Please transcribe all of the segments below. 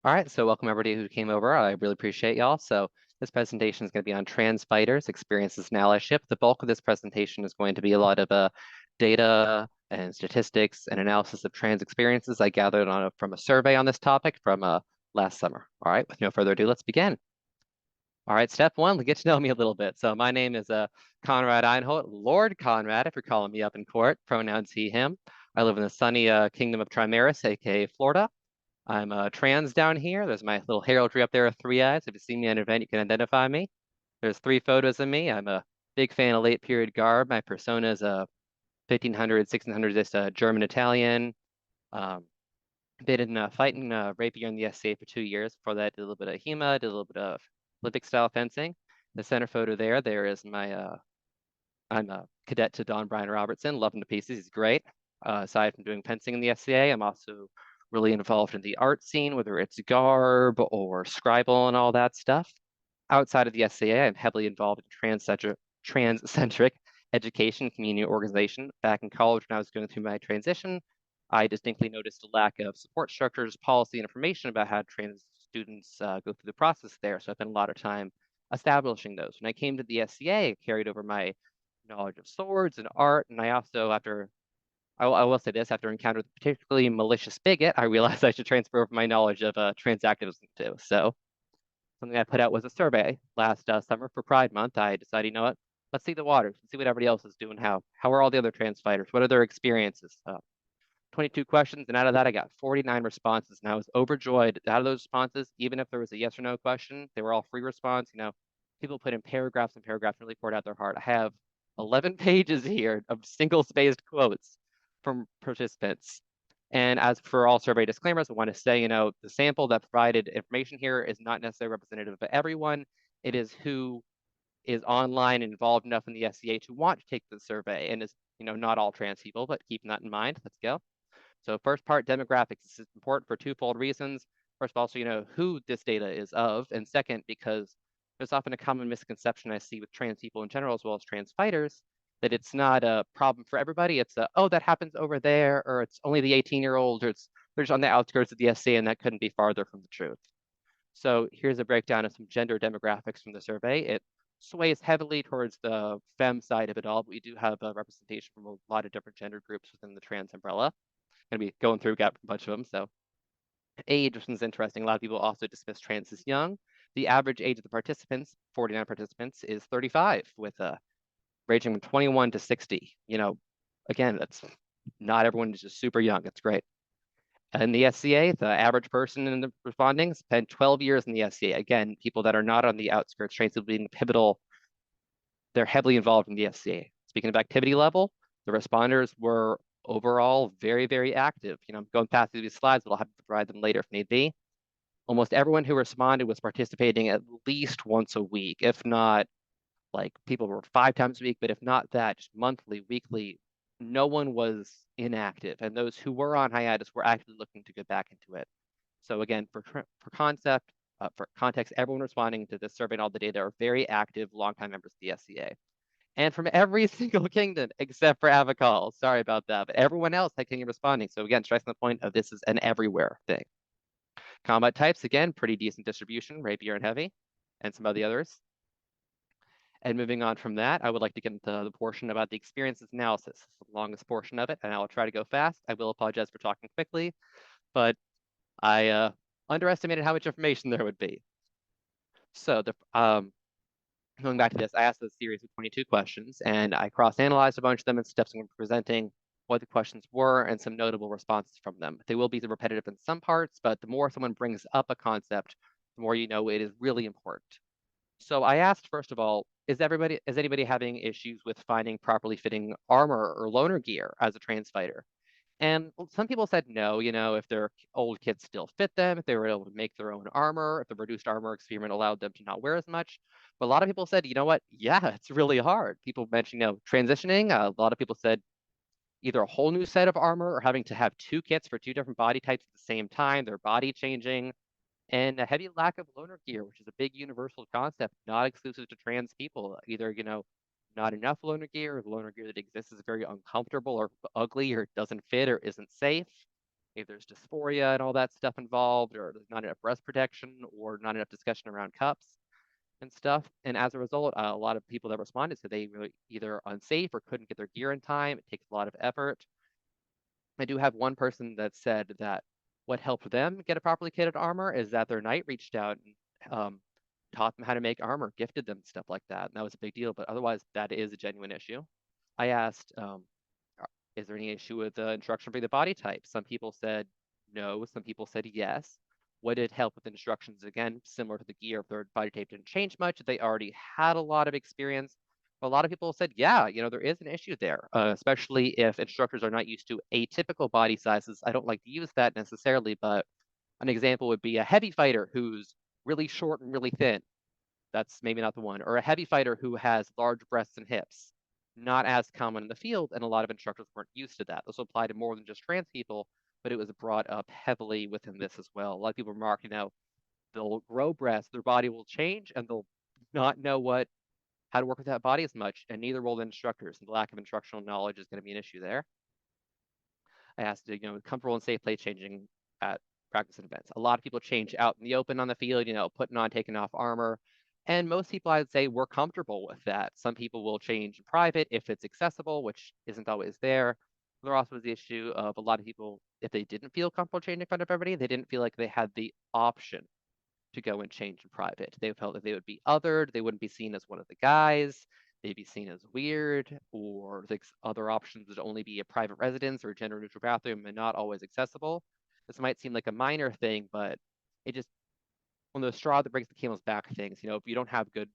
All right, so welcome everybody who came over. I really appreciate y'all. So this presentation is going to be on Transfighters, experiences in Allyship. The bulk of this presentation is going to be a lot of data and statistics and analysis of trans experiences I gathered from a survey on this topic from last summer. All right, with no further ado, let's begin. All right, step one, get to know me a little bit. So my name is Konrad Einholt, Lord Conrad, if you're calling me up in court, pronouns he, him. I live in the sunny kingdom of Trimaris, aka Florida. I'm trans down here. There's my little heraldry up there with three eyes. If you see me at an event, you can identify me. There's three photos of me. I'm a big fan of late period garb. My persona is a 1500s, 1600s, just German Italian. Um, been in fighting rapier in the SCA for 2 years. Before that, did a little bit of HEMA, did a little bit of Olympic style fencing. The center photo there is my I'm a cadet to Don Brian Robertson. Love him to pieces. He's great. Aside from doing fencing in the SCA, I'm also really involved in the art scene, whether it's garb or scribble and all that stuff. Outside of the SCA, I'm heavily involved in trans-centric education community organization. Back in college, when I was going through my transition, I distinctly noticed a lack of support structures, policy, and information about how trans students go through the process there. So I spent a lot of time establishing those. When I came to the SCA, I carried over my knowledge of swords and art, and I also, I will say this, after encountering a particularly malicious bigot, I realized I should transfer over my knowledge of trans activism too. So something I put out was a survey last summer for Pride Month. I decided, you know what, let's see the waters, let's see what everybody else is doing. How are all the other trans fighters? What are their experiences? 22 questions, and out of that, I got 49 responses, and I was overjoyed. Out of those responses, even if there was a yes or no question, they were all free response. People put in paragraphs and paragraphs and really poured out their heart. I have 11 pages here of single-spaced quotes from participants. And as for all survey disclaimers, I want to say, the sample that provided information here is not necessarily representative of everyone. It is who is online and involved enough in the SCA to want to take the survey, and is, not all trans people, but keeping that in mind. Let's go. So first part, demographics is important for twofold reasons. First of all, so you know who this data is of, and second, because there's often a common misconception I see with trans people in general, as well as trans fighters, that it's not a problem for everybody. It's oh, that happens over there, or it's only the 18-year-old, or they're just on the outskirts of the SC, and that couldn't be farther from the truth. So here's a breakdown of some gender demographics from the survey. It sways heavily towards the femme side of it all, but we do have a representation from a lot of different gender groups within the trans umbrella. Going to be going through, got a bunch of them. So age, which is interesting. A lot of people also dismiss trans as young. The average age of the participants, 49 participants, is 35, with ranging from 21 to 60. Again, that's not everyone is just super young. It's great. In the SCA, the average person in the responding spent 12 years in the SCA. Again, people that are not on the outskirts, trans people being pivotal, they're heavily involved in the SCA. Speaking of activity level, the responders were overall very, very active. I'm going past these slides, but I'll have to provide them later if need be. Almost everyone who responded was participating at least once a week, if not, like, people were 5 times a week, but if not that, just monthly, weekly. No one was inactive, and those who were on hiatus were actively looking to get back into it. So again, for context, everyone responding to this survey and all the data are very active, longtime members of the SCA. And from every single kingdom except for Avakal. Sorry about that, but everyone else had kingdom responding. So again, stressing the point of this is an everywhere thing. Combat types, again, pretty decent distribution, rapier and heavy, and some of the others. And moving on from that, I would like to get into the portion about the experiences analysis. This is the longest portion of it, and I will try to go fast. I will apologize for talking quickly, but I underestimated how much information there would be. So going back to this, I asked a series of 22 questions, and I cross-analyzed a bunch of them in steps in presenting what the questions were and some notable responses from them. They will be repetitive in some parts, but the more someone brings up a concept, the more you know it is really important. So I asked, first of all, is anybody having issues with finding properly fitting armor or loaner gear as a trans fighter? And some people said no, if their old kits still fit them, if they were able to make their own armor, if the reduced armor experiment allowed them to not wear as much. But a lot of people said, you know what? Yeah, it's really hard. People mentioned, transitioning. A lot of people said either a whole new set of armor or having to have two kits for two different body types at the same time, their body changing, and a heavy lack of loaner gear, which is a big universal concept, not exclusive to trans people. Either, not enough loaner gear, or the loaner gear that exists is very uncomfortable or ugly or doesn't fit or isn't safe. Maybe there's dysphoria and all that stuff involved, or there's not enough breast protection, or not enough discussion around cups and stuff. And as a result, a lot of people that responded said they were either unsafe or couldn't get their gear in time. It takes a lot of effort. I do have one person that said that what helped them get a properly kitted armor is that their knight reached out and taught them how to make armor, gifted them stuff like that. And that was a big deal. But otherwise, that is a genuine issue. I asked, is there any issue with the instruction for the body type? Some people said no. Some people said yes. Would it help with instructions? Again, similar to the gear, if their body type didn't change much, they already had a lot of experience. But a lot of people said, yeah, there is an issue there, especially if instructors are not used to atypical body sizes. I don't like to use that necessarily, but an example would be a heavy fighter who's really short and really thin. That's maybe not the one. Or a heavy fighter who has large breasts and hips. Not as common in the field, and a lot of instructors weren't used to that. This will apply to more than just trans people, but it was brought up heavily within this as well. A lot of people remark, they'll grow breasts, their body will change, and they'll not know how to work with that body as much, and neither will the instructors. And the lack of instructional knowledge is going to be an issue there. I asked, comfortable and safe play changing at practice and events. A lot of people change out in the open on the field, putting on, taking off armor. And most people, I'd say, were comfortable with that. Some people will change in private if it's accessible, which isn't always there. There also was the issue of a lot of people, if they didn't feel comfortable changing in front of everybody, they didn't feel like they had the option to go and change in private. They felt that they would be othered, they wouldn't be seen as one of the guys, they'd be seen as weird, or the other options would only be a private residence or a gender neutral bathroom and not always accessible. This might seem like a minor thing, but it just one of the straw that breaks the camel's back things. If you don't have good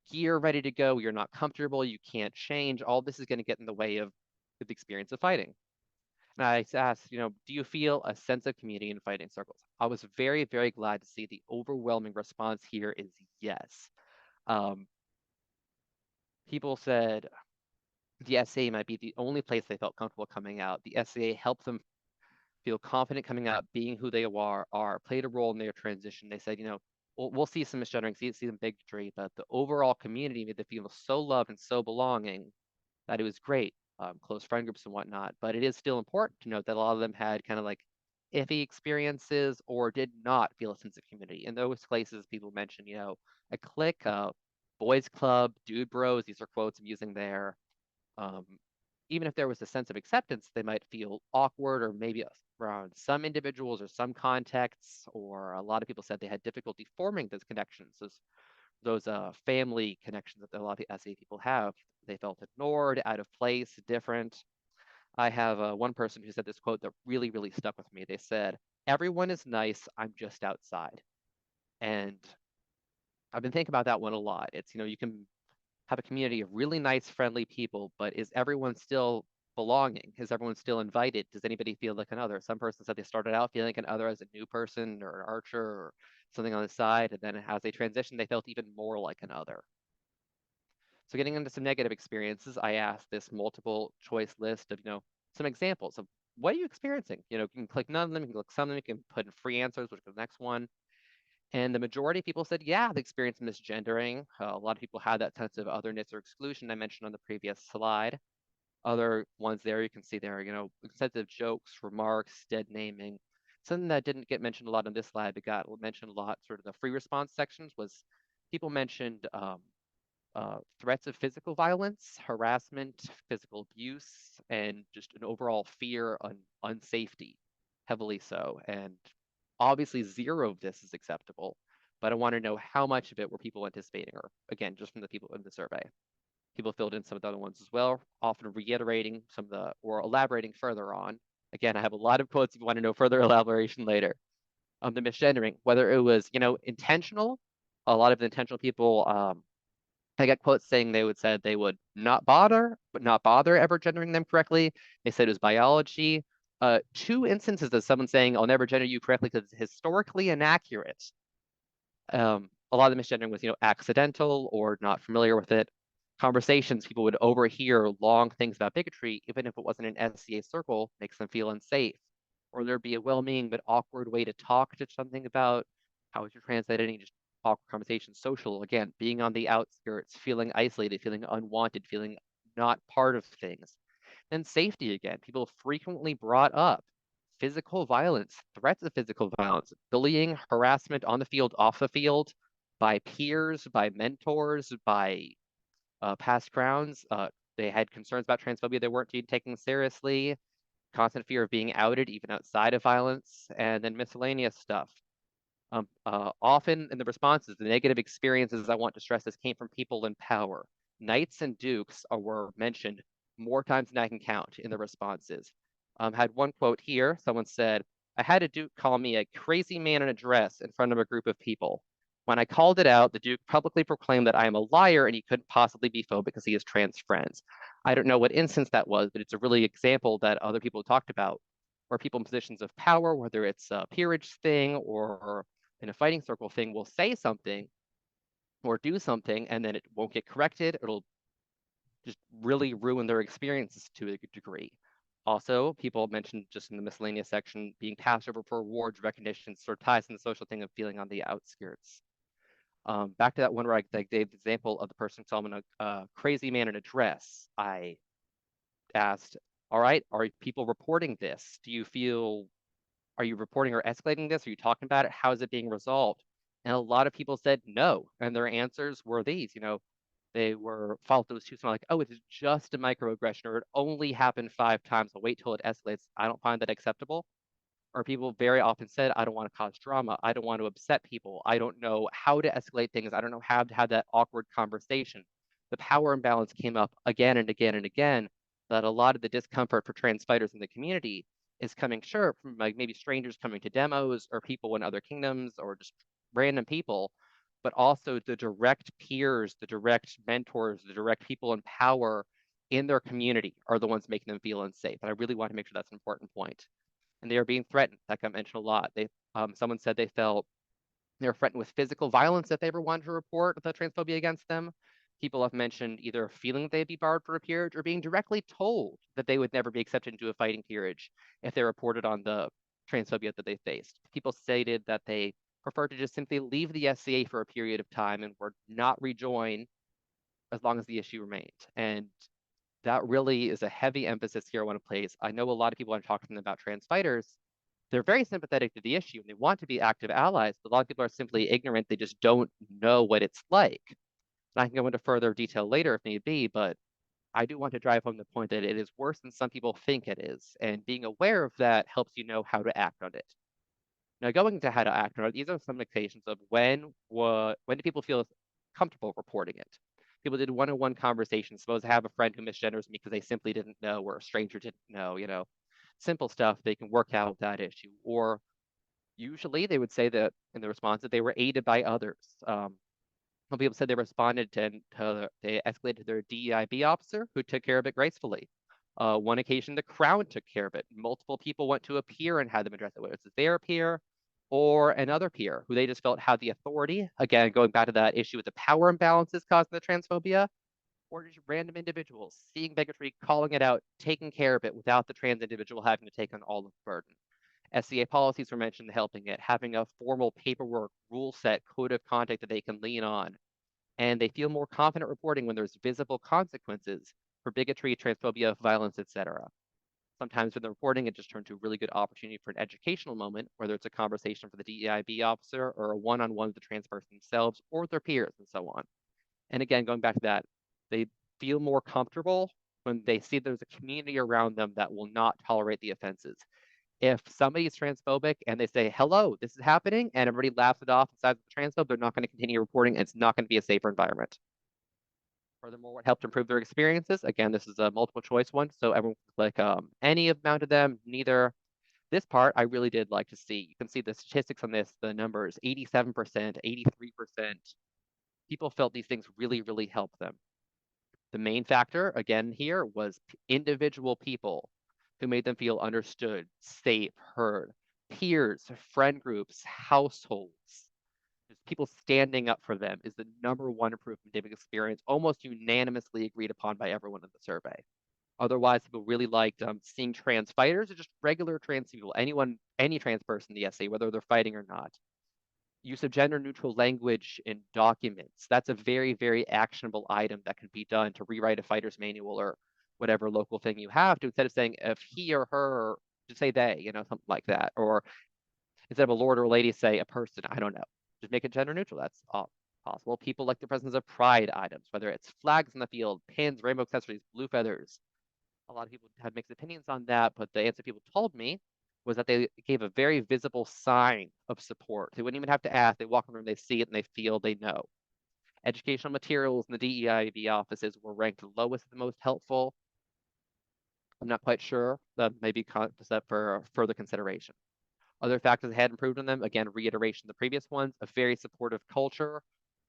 gear ready to go, you're not comfortable, you can't change, all this is going to get in the way of the experience of fighting. And I asked, do you feel a sense of community in fighting circles? I was very, very glad to see the overwhelming response here is yes. Um, People said the SAA might be the only place they felt comfortable coming out. The SAA helped them feel confident coming out, being who they are played a role in their transition. They said, we'll see some misgendering, see some bigotry, but the overall community made them feel so loved and so belonging that it was great, close friend groups and whatnot. But it is still important to note that a lot of them had kind of like iffy experiences or did not feel a sense of community. In those places, people mentioned, a clique, boys club, dude bros. These are quotes I'm using there. Um, Even if there was a sense of acceptance, they might feel awkward or maybe around some individuals or some contexts, or a lot of people said they had difficulty forming those connections, those family connections that a lot of the SA people have. They felt ignored, out of place, different. I have one person who said this quote that really, really stuck with me. They said, "Everyone is nice. I'm just outside." And I've been thinking about that one a lot. It's, you can have a community of really nice, friendly people, but is everyone still belonging? Is everyone still invited? Does anybody feel like another? Some person said they started out feeling like an other as a new person or an archer or something on the side, and then as they transitioned, they felt even more like an other. So getting into some negative experiences, I asked this multiple choice list of, some examples of what are you experiencing? You can click none of them, you can click some of them, you can put in free answers, which is the next one. And the majority of people said, yeah, they experienced misgendering. A lot of people had that sense of otherness or exclusion I mentioned on the previous slide. Other ones there you can see there, excessive jokes, remarks, dead naming. Something that didn't get mentioned a lot on this slide, but got mentioned a lot sort of the free response sections was people mentioned threats of physical violence, harassment, physical abuse, and just an overall fear and unsafety, heavily so. And obviously, zero of this is acceptable, but I want to know how much of it were people anticipating, or again, just from the people in the survey. People filled in some of the other ones as well, often reiterating some of or elaborating further on. Again, I have a lot of quotes if you want to know further elaboration later. The misgendering, whether it was, intentional, a lot of the intentional people I got quotes saying they would not bother, but not bother ever gendering them correctly. They said it was biology. Two instances of someone saying, I'll never gender you correctly because it's historically inaccurate. A lot of the misgendering was, accidental or not familiar with it. Conversations, people would overhear long things about bigotry, even if it wasn't an SCA circle, makes them feel unsafe. Or there'd be a well-meaning but awkward way to talk to something about how is your trans identity, just awkward conversation, social, again, being on the outskirts, feeling isolated, feeling unwanted, feeling not part of things. Then safety again. People frequently brought up physical violence, threats of physical violence, bullying, harassment on the field, off the field, by peers, by mentors, by past crowns. They had concerns about transphobia they weren't being taken seriously, constant fear of being outed even outside of violence, and then miscellaneous stuff. Often in the responses, the negative experiences I want to stress this came from people in power. Knights and dukes were mentioned more times than I can count in the responses. Had one quote here. Someone said, I had a duke call me a crazy man in a dress in front of a group of people. When I called it out, the duke publicly proclaimed that I am a liar and he couldn't possibly be phobic because he has trans friends. I don't know what instance that was, but it's a really example that other people talked about, where people in positions of power, whether it's a peerage thing or in a fighting circle thing, will say something or do something and then it won't get corrected. It'll just really ruin their experiences to a degree. Also, people mentioned just in the miscellaneous section being passed over for awards, recognition, sort of ties in the social thing of feeling on the outskirts. Back to that one where I gave the example of the person calling a crazy man in a dress. I asked, all right, are people reporting this? Do you feel, are you reporting or escalating this? Are you talking about it? How is it being resolved? And a lot of people said no. And their answers were these, they were followed those two. So like, oh, it's just a microaggression, or it only happened 5 times. I'll wait till it escalates. I don't find that acceptable. Or people very often said, I don't want to cause drama. I don't want to upset people. I don't know how to escalate things. I don't know how to have that awkward conversation. The power imbalance came up again and again and again, that a lot of the discomfort for trans fighters in the community is coming, sure, from like maybe strangers coming to demos or people in other kingdoms or just random people, but also the direct peers, the direct mentors, the direct people in power in their community are the ones making them feel unsafe. And I really want to make sure that's an important point. And they are being threatened. That got mentioned a lot. Someone said they felt they were threatened with physical violence if they ever wanted to report the transphobia against them. People have mentioned either feeling they'd be barred for a peerage or being directly told that they would never be accepted into a fighting peerage if they reported on the transphobia that they faced. People stated that they preferred to just simply leave the SCA for a period of time and were not rejoin as long as the issue remained. And that really is a heavy emphasis here I want to place. I know a lot of people, when I'm talking about trans fighters, they're very sympathetic to the issue and they want to be active allies, but a lot of people are simply ignorant. They just don't know what it's like. And I can go into further detail later if need be, but I do want to drive home the point that it is worse than some people think it is. And being aware of that helps you know how to act on it. Now, going to how to act on it, these are some occasions of when do people feel comfortable reporting it? People did one-on-one conversations. Suppose I have a friend who misgenders me because they simply didn't know, or a stranger didn't know, simple stuff they can work out that issue. Or usually they would say that in the response that they were aided by others. Some people said they responded they escalated to their DEIB officer who took care of it gracefully. One occasion, the Crown took care of it. Multiple people went to a peer and had them address it, whether it's their peer or another peer who they just felt had the authority. Again, going back to that issue with the power imbalances causing the transphobia, or just random individuals seeing bigotry, calling it out, taking care of it without the trans individual having to take on all of the burden. SCA policies were mentioned helping it, having a formal paperwork, rule set, code of conduct that they can lean on. And they feel more confident reporting when there's visible consequences for bigotry, transphobia, violence, etc. Sometimes with the reporting, it just turned to a really good opportunity for an educational moment, whether it's a conversation for the DEIB officer or a one-on-one with the trans person themselves or with their peers and so on. And again, going back to that, they feel more comfortable when they see there's a community around them that will not tolerate the offenses. If somebody is transphobic and they say, hello, this is happening, and everybody laughs it off and says the transphobe, they're not going to continue reporting, and it's not going to be a safer environment. Furthermore, what helped improve their experiences? Again, this is a multiple choice one, so everyone can click any amount of them, neither. This part I really did like to see. You can see the statistics on this, the numbers, 87%, 83%. People felt these things really, really helped them. The main factor, again here, was individual people who made them feel understood, safe, heard. Peers, friend groups, households, just people standing up for them is the #1 improvement they've experienced, almost unanimously agreed upon by everyone in the survey. Otherwise, people really liked seeing trans fighters or just regular trans people, any trans person in the essay, whether they're fighting or not. Use of gender neutral language in documents. That's a very, very actionable item that can be done to rewrite a fighter's manual or whatever local thing you have to, instead of saying if he or her, Just say they, something like that. Or instead of a lord or a lady, say a person. I don't know. Just make it gender neutral. That's all possible. People like the presence of pride items, whether it's flags in the field, pins, rainbow accessories, blue feathers. A lot of people had mixed opinions on that, but the answer people told me was that they gave a very visible sign of support. They wouldn't even have to ask. They walk in the room, they see it, and they feel they know. Educational materials in the DEIB offices were ranked lowest the most helpful. I'm not quite sure. That may be set for further consideration. Other factors that had improved on them, again, reiteration of the previous ones, a very supportive culture,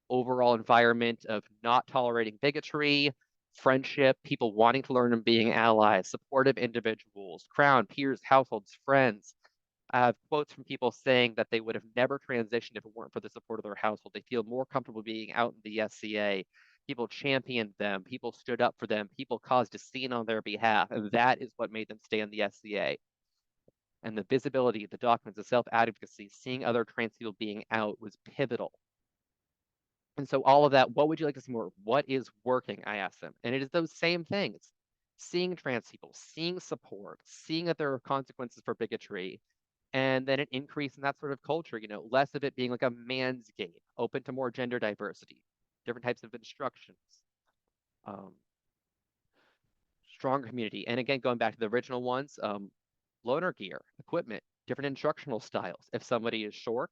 overall environment of not tolerating bigotry, friendship, people wanting to learn and being allies, supportive individuals, crown, peers, households, friends. I have quotes from people saying that they would have never transitioned if it weren't for the support of their household. They feel more comfortable being out in the SCA. People championed them. People stood up for them. People caused a scene on their behalf. And that is what made them stay in the SCA. And the visibility, the documents, the self-advocacy, seeing other trans people being out was pivotal. And so all of that, what would you like to see more? What is working? I asked them. And it is those same things. Seeing trans people, seeing support, seeing that there are consequences for bigotry, and then an increase in that sort of culture, less of it being like a man's game, open to more gender diversity, different types of instructions, um, stronger community. And again, going back to the original ones, loaner gear, equipment, different instructional styles. If somebody is short,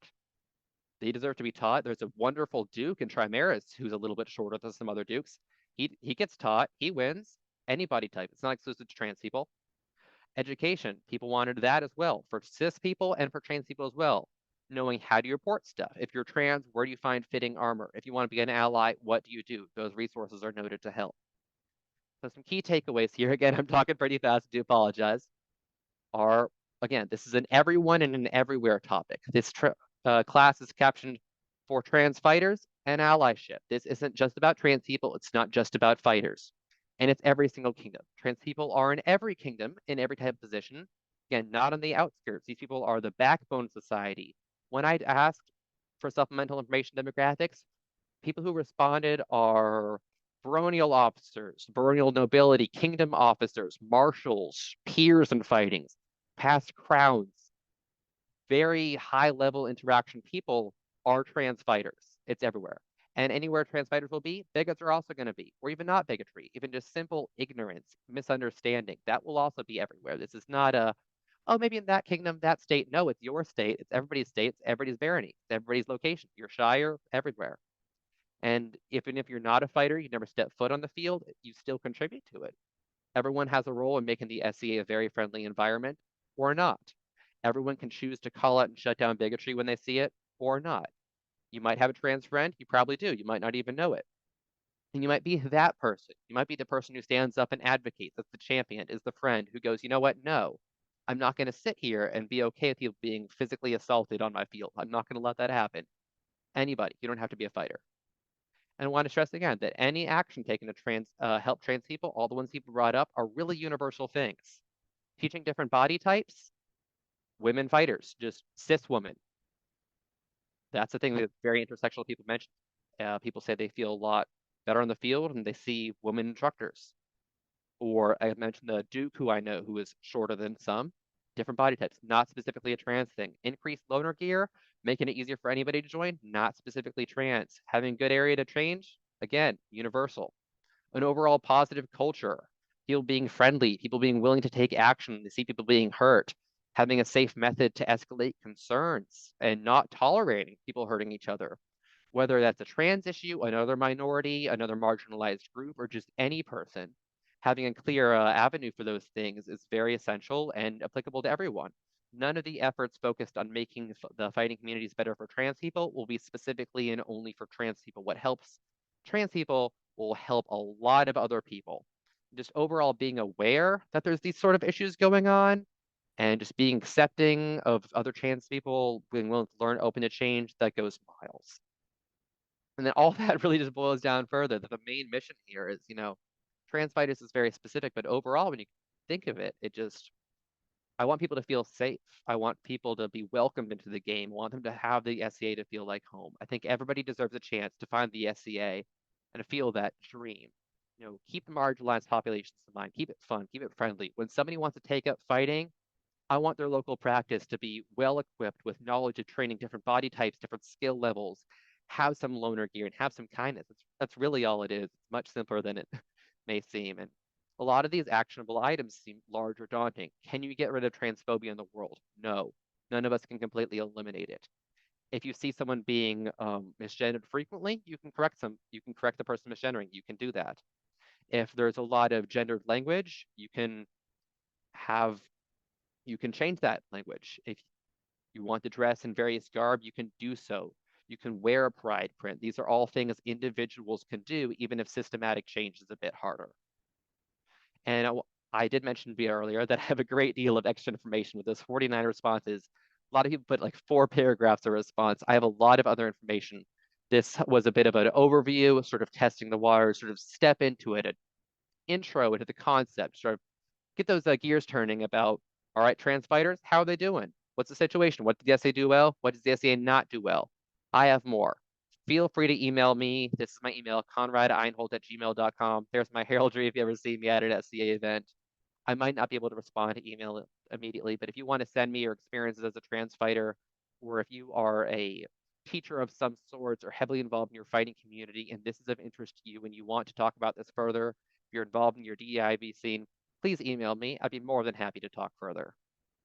they deserve to be taught. There's a wonderful Duke in Trimaris who's a little bit shorter than some other Dukes. He gets taught, he wins, any body type. It's not exclusive to trans people. Education, people wanted that as well, for cis people and for trans people as well. Knowing how do you report stuff. If you're trans, where do you find fitting armor? If you want to be an ally, what do you do? Those resources are noted to help. So some key takeaways here. Again, I'm talking pretty fast, I do apologize. Are, again, this is an everyone and an everywhere topic. This class is captioned for trans fighters and allyship. This isn't just about trans people. It's not just about fighters. And it's every single kingdom. Trans people are in every kingdom, in every type of position. Again, not on the outskirts. These people are the backbone of society. When I asked for supplemental information demographics, people who responded are baronial officers, baronial nobility, kingdom officers, marshals, peers in fightings, past crowns, very high level interaction people are trans fighters. It's everywhere. And anywhere trans fighters will be, bigots are also going to be, or even not bigotry, even just simple ignorance, misunderstanding. That will also be everywhere. This is not oh, maybe in that kingdom, that state. No, it's your state. It's everybody's state. It's everybody's barony. It's everybody's location. Your shire, everywhere. And even if you're not a fighter, you never step foot on the field, you still contribute to it. Everyone has a role in making the SCA a very friendly environment or not. Everyone can choose to call out and shut down bigotry when they see it or not. You might have a trans friend. You probably do. You might not even know it. And you might be that person. You might be the person who stands up and advocates, that's the champion, is the friend who goes, you know what? No, I'm not going to sit here and be okay with you being physically assaulted on my field. I'm not going to let that happen. Anybody. You don't have to be a fighter. And I want to stress again that any action taken to help trans people, all the ones people brought up, are really universal things. Teaching different body types, women fighters, just cis women. That's the thing that very intersectional people mention. People say they feel a lot better on the field and they see women instructors. Or I mentioned the Duke, who I know, who is shorter than some, different body types, not specifically a trans thing. Increased loaner gear, making it easier for anybody to join, not specifically trans. Having good area to change, again, universal. An overall positive culture, people being friendly, people being willing to take action, to see people being hurt, having a safe method to escalate concerns, and not tolerating people hurting each other. Whether that's a trans issue, another minority, another marginalized group, or just any person, having a clear avenue for those things is very essential and applicable to everyone. None of the efforts focused on making the fighting communities better for trans people will be specifically and only for trans people. What helps trans people will help a lot of other people. Just overall being aware that there's these sort of issues going on and just being accepting of other trans people, being willing to learn, open to change, that goes miles. And then all that really just boils down further that the main mission here is, trans fighters is very specific, but overall, when you think of it, I want people to feel safe. I want people to be welcomed into the game. I want them to have the SCA to feel like home. I think everybody deserves a chance to find the SCA and to feel that dream. Keep the marginalized populations in mind. Keep it fun. Keep it friendly. When somebody wants to take up fighting, I want their local practice to be well equipped with knowledge of training different body types, different skill levels, have some loaner gear, and have some kindness. That's really all it is. It's much simpler than it may seem. And a lot of these actionable items seem large or daunting. Can you get rid of transphobia in the world? No. None of us can completely eliminate it. If you see someone being misgendered frequently, you can correct them. You can correct the person misgendering. You can do that. If there's a lot of gendered language, have you can change that language. If you want to dress in various garb, you can do so. You can wear a pride print. These are all things individuals can do, even if systematic change is a bit harder. And I did mention earlier that I have a great deal of extra information with this 49 responses. A lot of people put like 4 paragraphs of response. I have a lot of other information. This was a bit of an overview, sort of testing the waters, sort of step into it, an intro into the concept, sort of get those gears turning about, all right, trans fighters, how are they doing? What's the situation? What did the essay do well? What does the essay not do well? I have more. Feel free to email me. This is my email, konradeinholt@gmail.com. There's my heraldry if you ever see me at an SCA event. I might not be able to respond to email immediately, but if you want to send me your experiences as a trans fighter, or if you are a teacher of some sorts or heavily involved in your fighting community and this is of interest to you and you want to talk about this further, if you're involved in your DEIB scene, please email me. I'd be more than happy to talk further.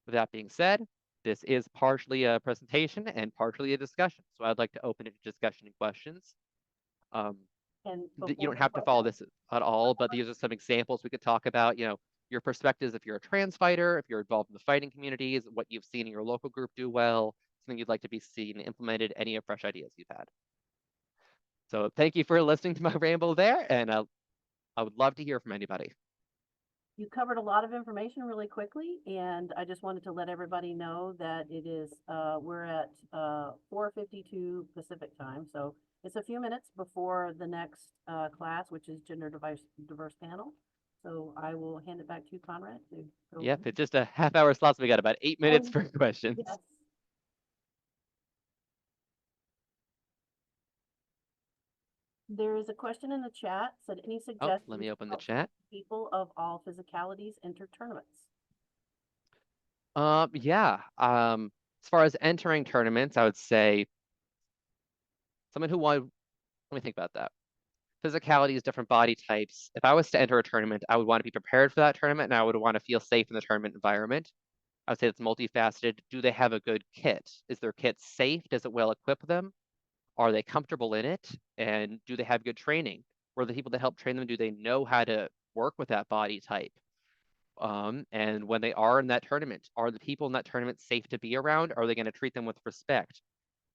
With that being said, this is partially a presentation and partially a discussion. So I'd like to open it to discussion and questions. And You don't before have to follow this at all, but these are some examples we could talk about, your perspectives if you're a trans fighter, if you're involved in the fighting communities, what you've seen in your local group do well, something you'd like to be seen implemented, any fresh ideas you've had. So thank you for listening to my ramble there, and I would love to hear from anybody. you covered a lot of information really quickly, and I just wanted to let everybody know that it is we're at 4:52 Pacific time, so it's a few minutes before the next class, which is gender diverse panel. So I will hand it back to you, Conrad, to go. Yep, it's just a half-hour slot, so we got about 8 minutes for questions. Yes. There is a question in the chat, said any Oh, suggestions let me open the about chat. people of all physicalities enter tournaments? Yeah. As far as entering tournaments, I would say someone who wanted, let me think about that. Physicalities, different body types. If I was to enter a tournament, I would want to be prepared for that tournament and I would want to feel safe in the tournament environment. I would say it's multifaceted. Do they have a good kit? Is their kit safe? Does it well equip them? Are they comfortable in it? And do they have good training? Or the people that help train them, do they know how to work with that body type? And when they are in that tournament, are the people in that tournament safe to be around? Are they going to treat them with respect?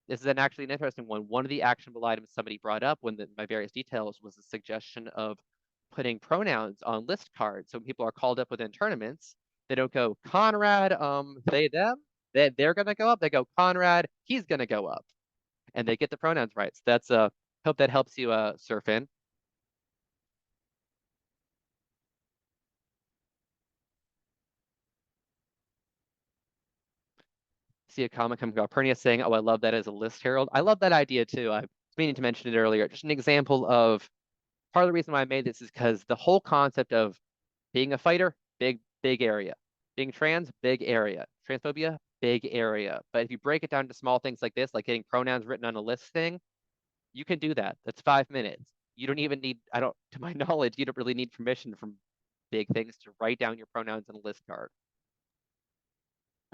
This is actually an interesting one. One of the actionable items somebody brought up when my various details was a suggestion of putting pronouns on list cards. So when people are called up within tournaments, they don't go Konrad, they, them. They're going to go up. They go Konrad, he's going to go up. And they get the pronouns right. So that's, hope that helps you surf in. See a comment coming from Pernia saying, oh, I love that as a list herald. I love that idea too. I was meaning to mention it earlier. Just an example of part of the reason why I made this is because the whole concept of being a fighter, big area. Being trans, big area. Transphobia, big area. But if you break it down to small things like this, like getting pronouns written on a list thing, you can do that. That's 5 minutes. You don't even need, to my knowledge, you don't really need permission from big things to write down your pronouns on a list card.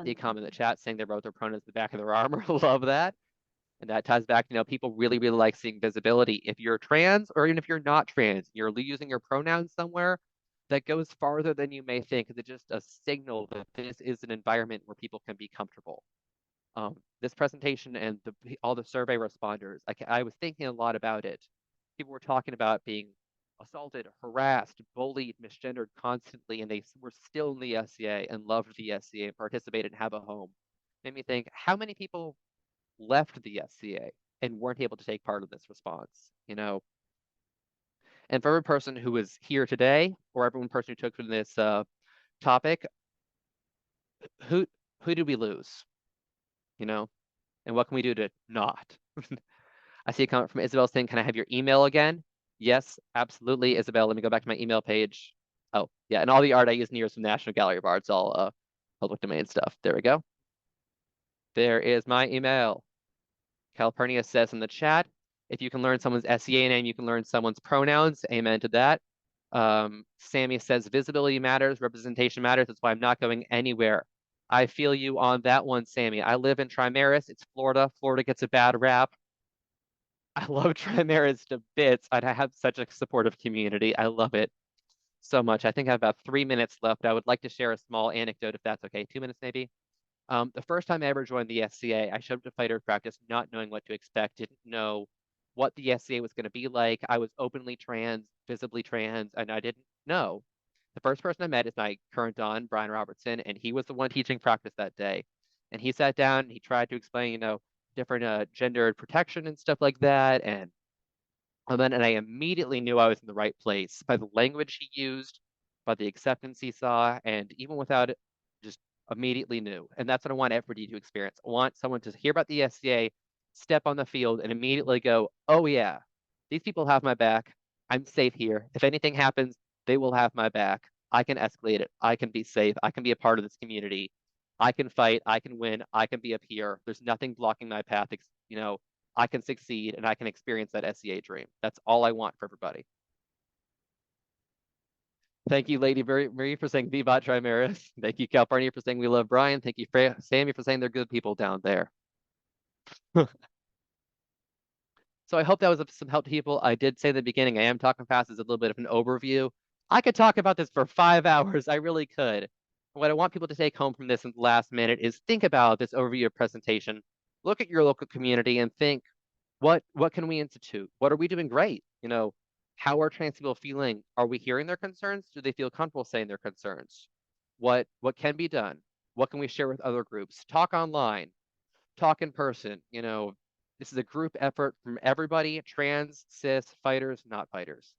The comment in the chat saying they wrote their pronouns in the back of their armor. Love that. And that ties back, people really like seeing visibility. If you're trans, or even if you're not trans, you're using your pronouns somewhere, that goes farther than you may think. It's just a signal that this is an environment where people can be comfortable. This presentation and all the survey responders, I was thinking a lot about it. People were talking about being assaulted, harassed, bullied, misgendered constantly, and they were still in the SCA and loved the SCA and participated and have a home. Made me think, how many people left the SCA and weren't able to take part in this response, And for every person who is here today, or every person who took from this topic, who did we lose, And what can we do to not? I see a comment from Isabel saying, can I have your email again? Yes, absolutely, Isabel. Let me go back to my email page. Oh, yeah, and all the art I use in here is from National Gallery of Arts. I'll public domain stuff. There we go. There is my email. Calpurnia says in the chat, if you can learn someone's SEA name, you can learn someone's pronouns. Amen to that. Sammy says visibility matters, representation matters. That's why I'm not going anywhere. I feel you on that one, Sammy. I live in Trimaris. It's Florida. Florida gets a bad rap. I love Trimaris to bits. I have such a supportive community. I love it so much. I think I have about 3 minutes left. I would like to share a small anecdote if that's okay. 2 minutes maybe. The first time I ever joined the SCA, I showed up to fighter practice not knowing what to expect, didn't know what the SCA was going to be like. I was openly trans, visibly trans, and I didn't know. The first person I met is my current Don, Brian Robertson, and he was the one teaching practice that day. And he sat down and he tried to explain, different gendered protection and stuff like that. And I immediately knew I was in the right place by the language he used, by the acceptance he saw, and even without it, just immediately knew. And that's what I want everybody to experience. I want someone to hear about the SCA, step on the field, and immediately go, oh yeah, these people have my back. I'm safe here. If anything happens, they will have my back. I can escalate it. I can be safe. I can be a part of this community. I can fight. I can win. I can be up here. There's nothing blocking my path. I can succeed and I can experience that SEA dream. That's all I want for everybody. Thank you, Lady Marie, for saying Vivat Trimaris. Thank you, Calpurnia, for saying we love Brian. Thank you, Sammy, for saying they're good people down there. So I hope that was of some help to people. I did say at the beginning, I am talking fast as a little bit of an overview. I could talk about this for 5 hours. I really could. What I want people to take home from this in the last minute is think about this overview of presentation. Look at your local community and think, what can we institute? What are we doing great? How are trans people feeling? Are we hearing their concerns? Do they feel comfortable saying their concerns? What can be done? What can we share with other groups? Talk online, talk in person. This is a group effort from everybody, trans, cis, fighters, not fighters.